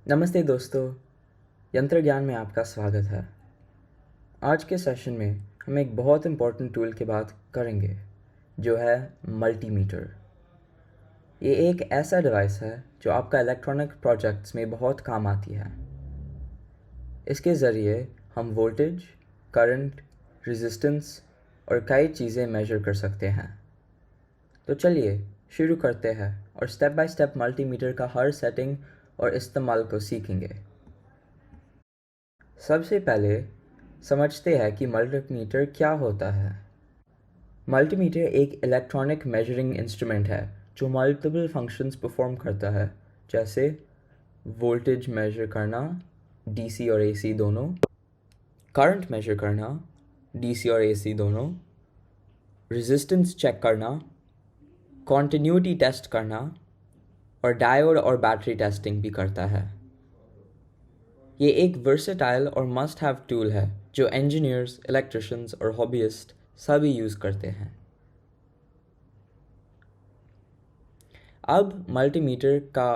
नमस्ते दोस्तों, यंत्र ज्ञान में आपका स्वागत है। आज के सेशन में हम एक बहुत इम्पोर्टेंट टूल की बात करेंगे जो है मल्टीमीटर। ये एक ऐसा डिवाइस है जो आपका इलेक्ट्रॉनिक प्रोजेक्ट्स में बहुत काम आती है। इसके ज़रिए हम वोल्टेज, करंट, रेजिस्टेंस और कई चीज़ें मेजर कर सकते हैं। तो चलिए शुरू करते हैं और स्टेप बाय स्टेप मल्टीमीटर का हर सेटिंग और इस्तेमाल को सीखेंगे। सबसे पहले समझते हैं कि मल्टीमीटर क्या होता है। मल्टीमीटर एक इलेक्ट्रॉनिक मेजरिंग इंस्ट्रूमेंट है जो मल्टीपल फंक्शंस परफॉर्म करता है, जैसे वोल्टेज मेजर करना, डीसी और एसी दोनों, करंट मेजर करना, डीसी और एसी दोनों, रेजिस्टेंस चेक करना, कॉन्टिन्यूटी टेस्ट करना और डायोड और बैटरी टेस्टिंग भी करता है। ये एक वर्सेटाइल और मस्ट हैव टूल है जो इंजीनियर्स, इलेक्ट्रिशियंस और हॉबीइस्ट सभी यूज़ करते हैं। अब मल्टीमीटर का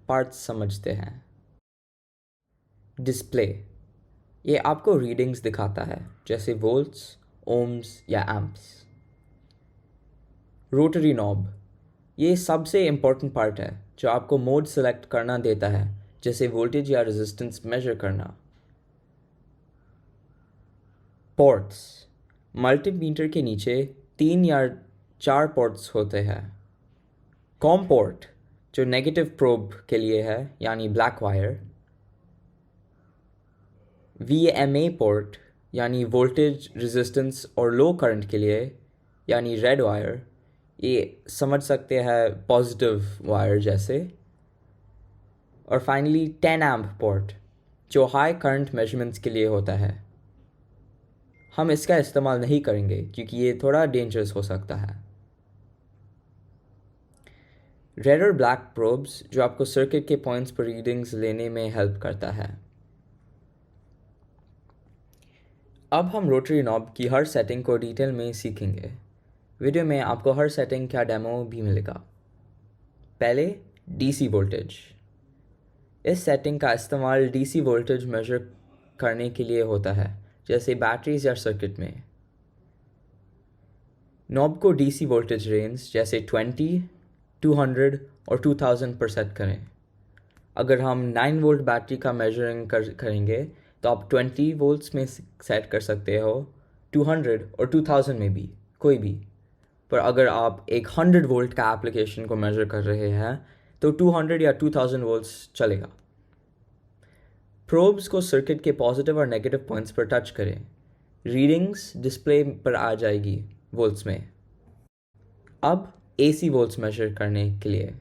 पार्ट्स समझते हैं। डिस्प्ले, ये आपको रीडिंग्स दिखाता है जैसे वोल्ट्स, ओम्स या एम्प्स। रोटरी नॉब, ये सबसे इम्पोर्टेंट पार्ट है जो आपको मोड सेलेक्ट करना देता है, जैसे वोल्टेज या रेजिस्टेंस मेजर करना। पोर्ट्स, मल्टीमीटर के नीचे 3 या 4 पोर्ट्स होते हैं। कॉम पोर्ट जो नेगेटिव प्रोब के लिए है, यानी ब्लैक वायर। VMA पोर्ट यानी वोल्टेज, रेजिस्टेंस और लो करंट के लिए, यानी रेड वायर, ये समझ सकते हैं पॉजिटिव वायर जैसे। और फाइनली 10 एम्प पोर्ट जो हाई करंट मेजरमेंट्स के लिए होता है। हम इसका इस्तेमाल नहीं करेंगे क्योंकि ये थोड़ा डेंजरस हो सकता है। रेड और ब्लैक प्रोब्स जो आपको सर्किट के पॉइंट्स पर रीडिंग्स लेने में हेल्प करता है। अब हम रोटरी नॉब की हर सेटिंग को डिटेल में सीखेंगे। वीडियो में आपको हर सेटिंग का डेमो भी मिलेगा। पहले डीसी वोल्टेज, इस सेटिंग का इस्तेमाल डीसी वोल्टेज मेजर करने के लिए होता है, जैसे बैटरीज या सर्किट में। नॉब को डीसी वोल्टेज रेंज जैसे 20, 200 और 2000 पर सेट करें। अगर हम 9 वोल्ट बैटरी का मेजरिंग करेंगे तो आप 20 वोल्ट्स में सेट कर सकते हो, 200 और 2000 में भी, कोई भी। पर अगर आप एक 100 वोल्ट का एप्लीकेशन को मेजर कर रहे हैं तो 200 या 2000 वोल्ट्स चलेगा। प्रोब्स को सर्किट के पॉजिटिव और नेगेटिव पॉइंट्स पर टच करें। रीडिंग्स डिस्प्ले पर आ जाएगी वोल्ट्स में। अब एसी वोल्ट्स मेजर करने के लिए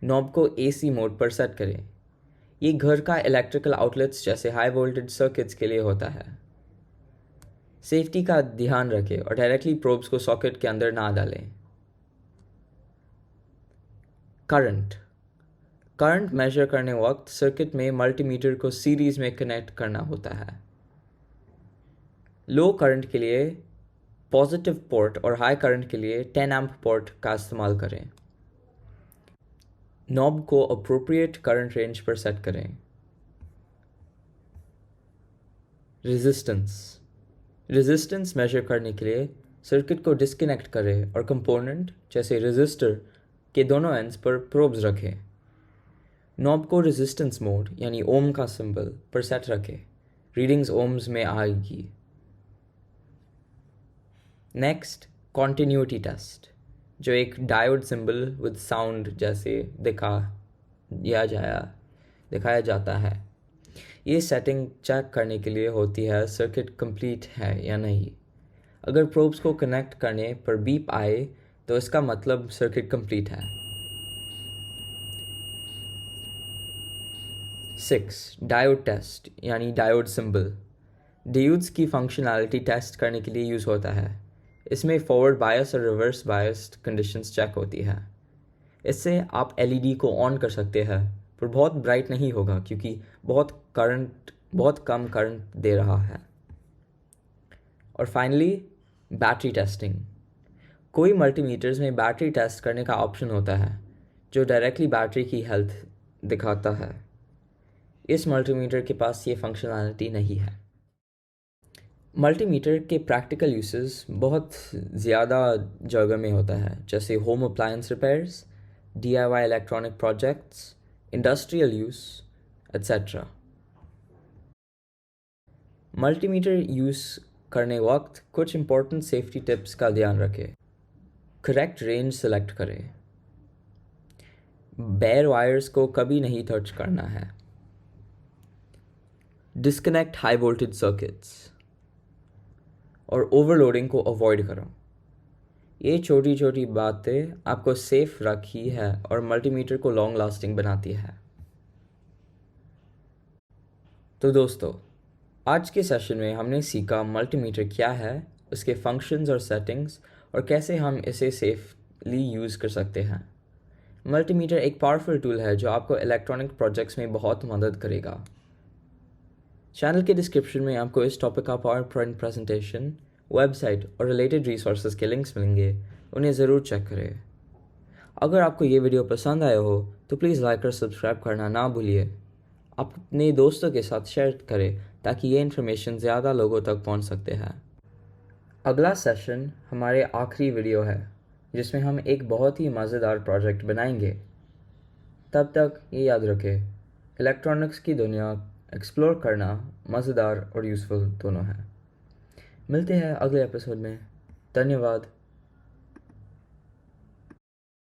नॉब को एसी मोड पर सेट करें। ये घर का इलेक्ट्रिकल आउटलेट्स जैसे हाई वोल्टेज सर्किट्स के लिए होता है। सेफ्टी का ध्यान रखें और डायरेक्टली प्रोब्स को सॉकेट के अंदर ना डालें। करंट मेजर करने वक्त सर्किट में मल्टीमीटर को सीरीज में कनेक्ट करना होता है। लो करंट के लिए पॉजिटिव पोर्ट और हाई करंट के लिए 10 एम्प पोर्ट का इस्तेमाल करें। नॉब को अप्रोप्रिएट करंट रेंज पर सेट करें। रेजिस्टेंस मेजर करने के लिए सर्किट को डिस्कनेक्ट करें और कंपोनेंट जैसे रेजिस्टर के दोनों एंड्स पर प्रोब्स रखें। नॉब को रेजिस्टेंस मोड यानी ओम का सिंबल पर सेट रखें। रीडिंग्स ओम्स में आएगी। नेक्स्ट, कॉन्टिन्यूटी टेस्ट, जो एक डायोड सिंबल विद साउंड जैसे दिखाया जाता है। ये सेटिंग चेक करने के लिए होती है सर्किट कंप्लीट है या नहीं। अगर प्रोब्स को कनेक्ट करने पर बीप आए तो इसका मतलब सर्किट कंप्लीट है। 6, डायोड टेस्ट यानी डायोड सिंबल। डायोड्स की फंक्शनैलिटी टेस्ट करने के लिए यूज़ होता है। इसमें फॉरवर्ड बायस और रिवर्स बायस कंडीशंस चेक होती है। इससे आप एलईडी को ऑन कर सकते हैं, पर बहुत ब्राइट नहीं होगा क्योंकि बहुत कम करंट दे रहा है। और फाइनली, बैटरी टेस्टिंग। कोई मल्टीमीटर्स में बैटरी टेस्ट करने का ऑप्शन होता है जो डायरेक्टली बैटरी की हेल्थ दिखाता है। इस मल्टीमीटर के पास ये फंक्शनैलिटी नहीं है। मल्टीमीटर के प्रैक्टिकल यूसेस बहुत ज़्यादा जगह में होता है, जैसे home appliance repairs, DIY electronic projects, industrial use etcetera. Multimeter use करने वक्त कुछ इंपॉर्टेंट सेफ्टी टिप्स का ध्यान रखें। करेक्ट रेंज सेलेक्ट करें। बेयर वायर्स को कभी नहीं टच करना है। डिस्कनेक्ट हाई वोल्टेज सर्किट्स और ओवरलोडिंग को अवॉइड करो। ये छोटी छोटी बातें आपको सेफ रखी है और मल्टीमीटर को लॉन्ग लास्टिंग बनाती है। तो दोस्तों, आज के सेशन में हमने सीखा मल्टीमीटर क्या है, उसके फंक्शंस और सेटिंग्स, और कैसे हम इसे सेफली यूज़ कर सकते हैं। मल्टीमीटर एक पावरफुल टूल है जो आपको इलेक्ट्रॉनिक प्रोजेक्ट्स में बहुत मदद करेगा। चैनल के डिस्क्रिप्शन में आपको इस टॉपिक का पावर पॉइंट प्रेजेंटेशन, वेबसाइट और रिलेटेड रिसोर्सेज के लिंक्स मिलेंगे, उन्हें ज़रूर चेक करें। अगर आपको ये वीडियो पसंद आया हो तो प्लीज़ लाइक और सब्सक्राइब करना ना भूलिए। आप अपने दोस्तों के साथ शेयर करें ताकि ये इन्फॉर्मेशन ज़्यादा लोगों तक पहुंच सकते हैं। अगला सेशन हमारे आखिरी वीडियो है जिसमें हम एक बहुत ही मज़ेदार प्रोजेक्ट बनाएंगे। तब तक ये याद रखें, इलेक्ट्रॉनिक्स की दुनिया एक्सप्लोर करना मज़ेदार और यूज़फुल दोनों है। मिलते हैं अगले एपिसोड में। धन्यवाद।